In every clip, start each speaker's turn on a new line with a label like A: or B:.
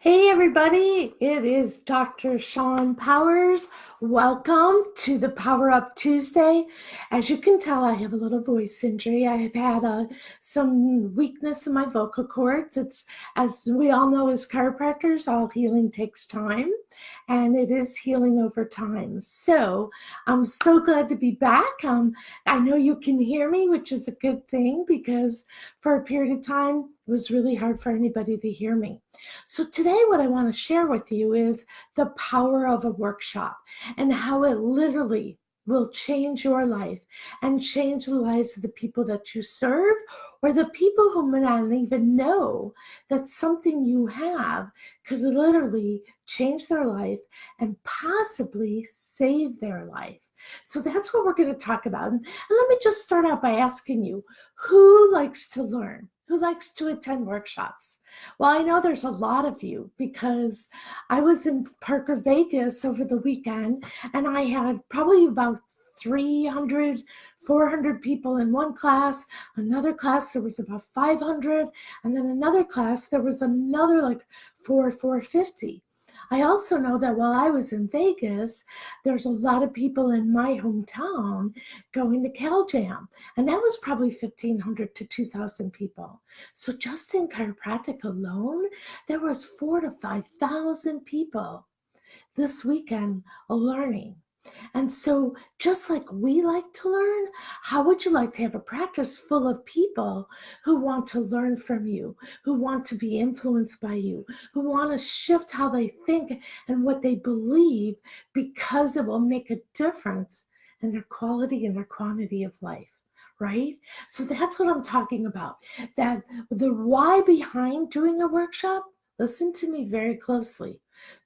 A: Hey everybody, it is Dr. Shawn Powers. Welcome to the Power Up Tuesday. As you can tell, I have a little voice injury. I have had some weakness in my vocal cords. It's, as we all know as chiropractors, all healing takes time, and it is healing over time. So I'm so glad to be back. I know you can hear me, which is a good thing because for a period of time, it was really hard for anybody to hear me. So today what I want to share with you is the power of a workshop and how it literally will change your life and change the lives of the people that you serve or the people who may not even know that something you have could literally change their life and possibly save their life. So that's what we're going to talk about. And let me just start out by asking you, who likes to learn? Who likes to attend workshops? Well, I know there's a lot of you because I was in Parker, Vegas over the weekend, and I had probably about 300, 400 people in one class. Another class, there was about 500. And then another class, there was another like 450. I also know that while I was in Vegas, there's a lot of people in my hometown going to CalJam. And that was probably 1,500 to 2,000 people. So just in chiropractic alone, there was 4,000 to 5,000 people this weekend learning. And so just like we like to learn, how would you like to have a practice full of people who want to learn from you, who want to be influenced by you, who want to shift how they think and what they believe because it will make a difference in their quality and their quantity of life? Right? So that's what I'm talking about. That the why behind doing a workshop, listen to me very closely.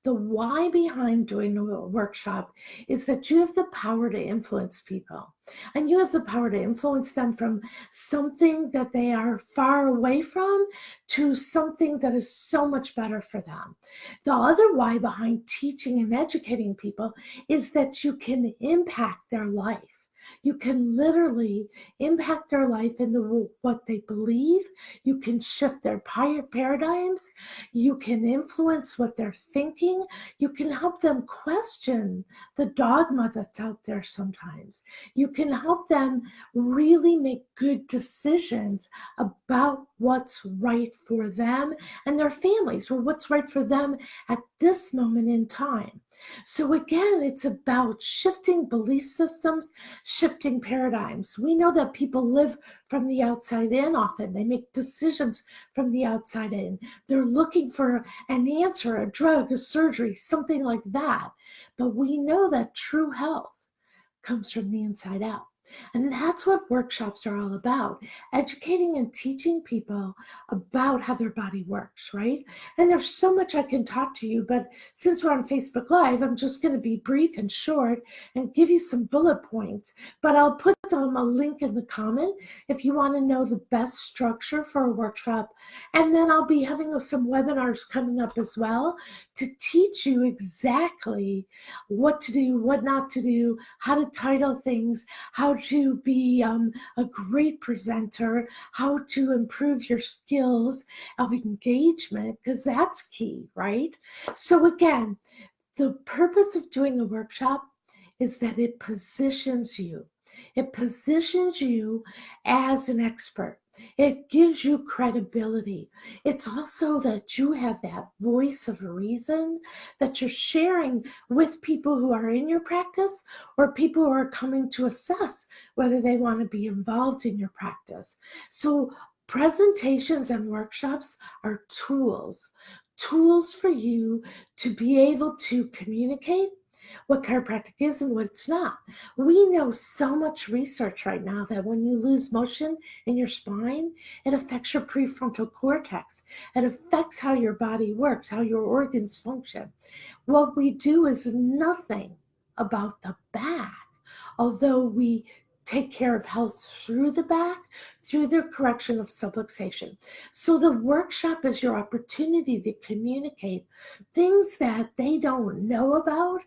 A: The why behind doing a workshop is that you have the power to influence people. And you have the power to influence them from something that they are far away from to something that is so much better for them. The other why behind teaching and educating people is that you can impact their life. You can literally impact their life in what they believe. You can shift their paradigms. You can influence what they're thinking. You can help them question the dogma that's out there sometimes. You can help them really make good decisions about what's right for them and their families, or what's right for them at this moment in time. So again, it's about shifting belief systems, shifting paradigms. We know that people live from the outside in often. They make decisions from the outside in. They're looking for an answer, a drug, a surgery, something like that. But we know that true health comes from the inside out. And that's what workshops are all about, educating and teaching people about how their body works, right? And there's so much I can talk to you, but since we're on Facebook Live, I'm just going to be brief and short and give you some bullet points. But I'll put a link in the comment if you want to know the best structure for a workshop. And then I'll be having some webinars coming up as well to teach you exactly what to do, what not to do, how to title things, how to be a great presenter, how to improve your skills of engagement, because that's key, right? So again, the purpose of doing a workshop is that it positions you. It positions you as an expert. It gives you credibility. It's also that you have that voice of reason that you're sharing with people who are in your practice or people who are coming to assess whether they want to be involved in your practice. So presentations and workshops are tools for you to be able to communicate what chiropractic is and what it's not. We know so much research right now that when you lose motion in your spine, it affects your prefrontal cortex. It affects how your body works, how your organs function. What we do is nothing about the back, although we take care of health through the back, through the correction of subluxation. So the workshop is your opportunity to communicate things that they don't know about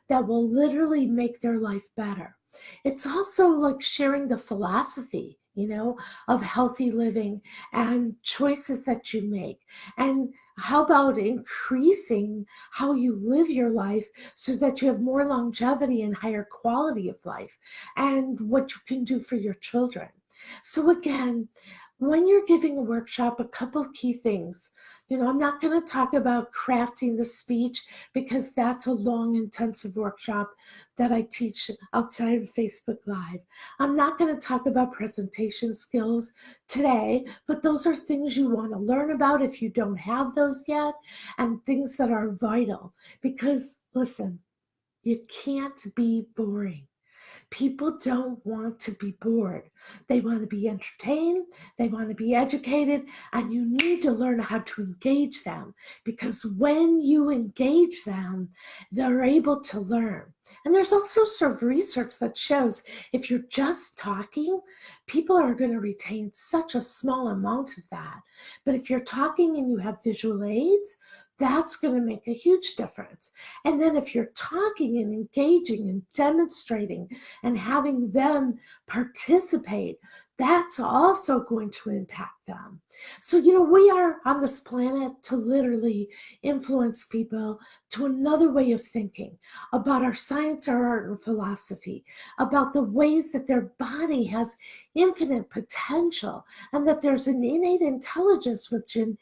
A: that will literally make their life better. It's also like sharing the philosophy of healthy living and choices that you make. And how about increasing how you live your life so that you have more longevity and higher quality of life, and what you can do for your children? So again, when you're giving a workshop, a couple of key things. I'm not going to talk about crafting the speech because that's a long, intensive workshop that I teach outside of Facebook Live. I'm not going to talk about presentation skills today, but those are things you want to learn about if you don't have those yet, and things that are vital. Because listen, you can't be boring. People don't want to be bored. They want to be entertained, they want to be educated, and you need to learn how to engage them, because when you engage them, they're able to learn. And there's also sort of research that shows if you're just talking, people are going to retain such a small amount of that. But if you're talking and you have visual aids, that's going to make a huge difference. And then if you're talking and engaging and demonstrating and having them participate, that's also going to impact them. So, we are on this planet to literally influence people to another way of thinking about our science, our art, and philosophy, about the ways that their body has infinite potential, and that there's an innate intelligence within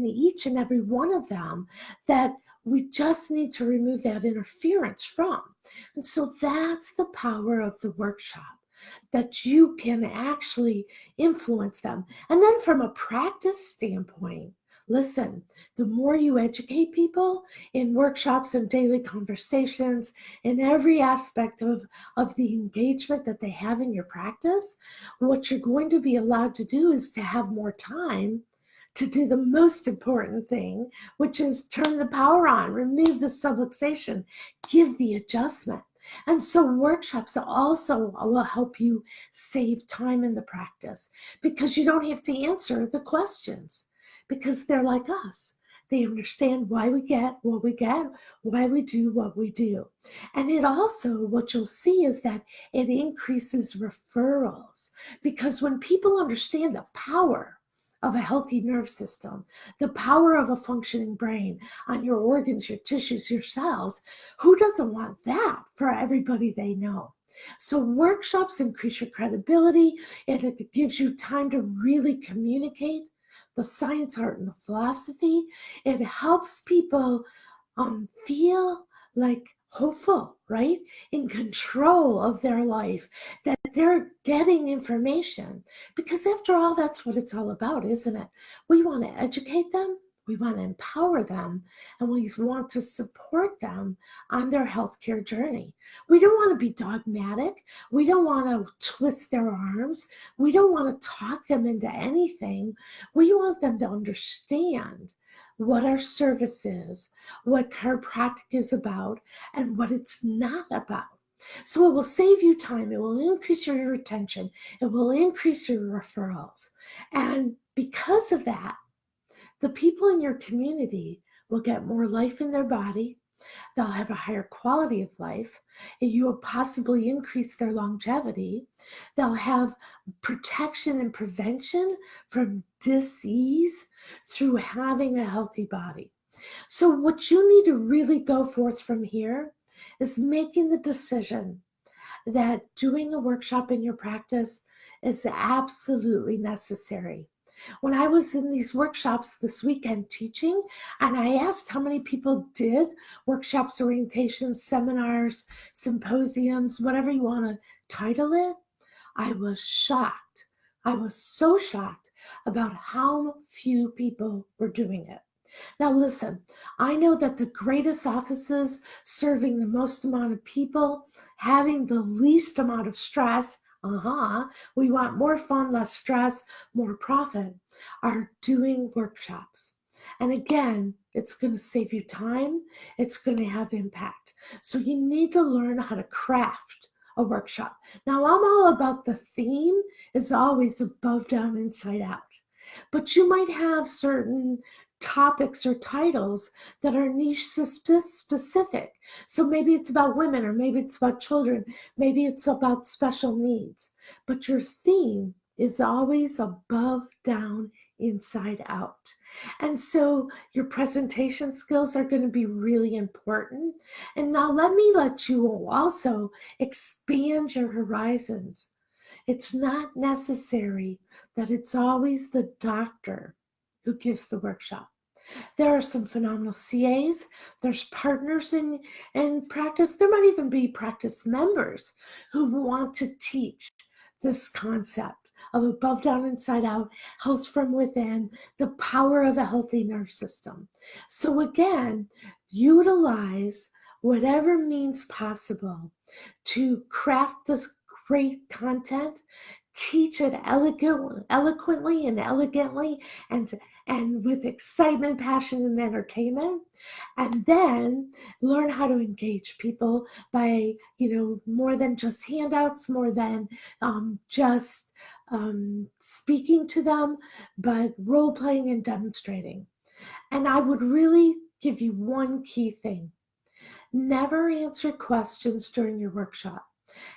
A: each and every one of them that we just need to remove that interference from. And so that's the power of the workshop, that you can actually influence them. And then from a practice standpoint, listen, the more you educate people in workshops and daily conversations, in every aspect of the engagement that they have in your practice, what you're going to be allowed to do is to have more time to do the most important thing, which is turn the power on, remove the subluxation, give the adjustment. And so workshops also will help you save time in the practice, because you don't have to answer the questions, because they're like us. They understand why we get what we get, why we do what we do. And it also, what you'll see is that it increases referrals, because when people understand the power of a healthy nerve system, the power of a functioning brain on your organs, your tissues, your cells, who doesn't want that for everybody they know? So workshops increase your credibility, and it gives you time to really communicate the science, art, and the philosophy. It helps people feel like hopeful, right? In control of their life, that they're getting information. Because after all, that's what it's all about, isn't it? We want to educate them, we want to empower them, and we want to support them on their healthcare journey. We don't want to be dogmatic. We don't want to twist their arms. We don't want to talk them into anything. We want them to understand what our service is, what chiropractic is about, and what it's not about. So it will save you time, it will increase your retention, it will increase your referrals. And because of that, the people in your community will get more life in their body, they'll have a higher quality of life, and you will possibly increase their longevity. They'll have protection and prevention from disease through having a healthy body. So what you need to really go forth from here is making the decision that doing a workshop in your practice is absolutely necessary. When I was in these workshops this weekend teaching, and I asked how many people did workshops, orientations, seminars, symposiums, whatever you want to title it, I was shocked. I was so shocked about how few people were doing it. Now listen, I know that the greatest offices, serving the most amount of people, having the least amount of stress, we want more fun, less stress, more profit, are doing workshops. And again, it's going to save you time, it's going to have impact. So you need to learn how to craft a workshop. Now, I'm all about the theme is always above, down, inside out. But you might have certain topics or titles that are niche specific. So maybe it's about women, or maybe it's about children, maybe it's about special needs. But your theme is always above, down, inside out. And so your presentation skills are going to be really important. And now let you also expand your horizons. It's not necessary that it's always the doctor who gives the workshop. There are some phenomenal CAs. There's partners in practice. There might even be practice members who want to teach this concept of above, down, inside out, health from within, the power of a healthy nervous system. So again, utilize whatever means possible to craft this great content, teach it eloquently and elegantly, and with excitement, passion, and entertainment, and then learn how to engage people by, more than just handouts, more than just speaking to them, but role playing and demonstrating. And I would really give you one key thing: never answer questions during your workshop.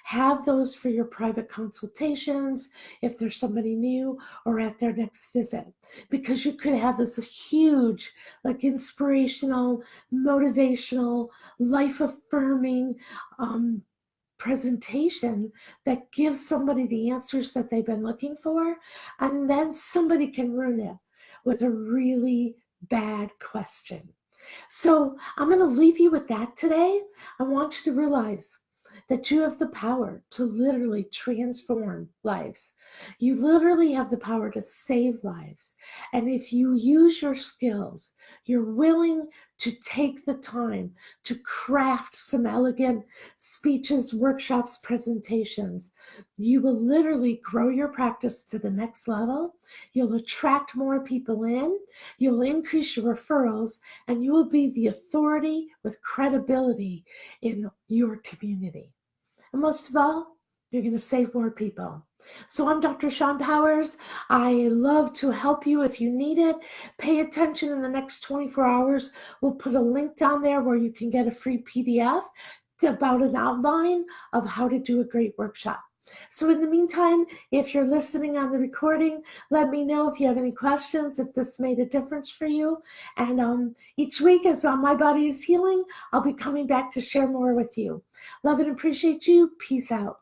A: Have those for your private consultations if there's somebody new, or at their next visit, because you could have this huge, like, inspirational, motivational, life affirming presentation that gives somebody the answers that they've been looking for, and then somebody can ruin it with a really bad question. So I'm going to leave you with that today. I want you to realize that you have the power to literally transform lives. You literally have the power to save lives. And if you use your skills, you're willing to take the time to craft some elegant speeches, workshops, presentations, you will literally grow your practice to the next level. You'll attract more people in, you'll increase your referrals, and you will be the authority with credibility in your community. And most of all, you're going to save more people. So I'm Dr. Shawn Powers. I love to help you if you need it. Pay attention in the next 24 hours. We'll put a link down there where you can get a free PDF about an outline of how to do a great workshop. So in the meantime, if you're listening on the recording, let me know if you have any questions, if this made a difference for you. And each week, as My Body is Healing, I'll be coming back to share more with you. Love and appreciate you. Peace out.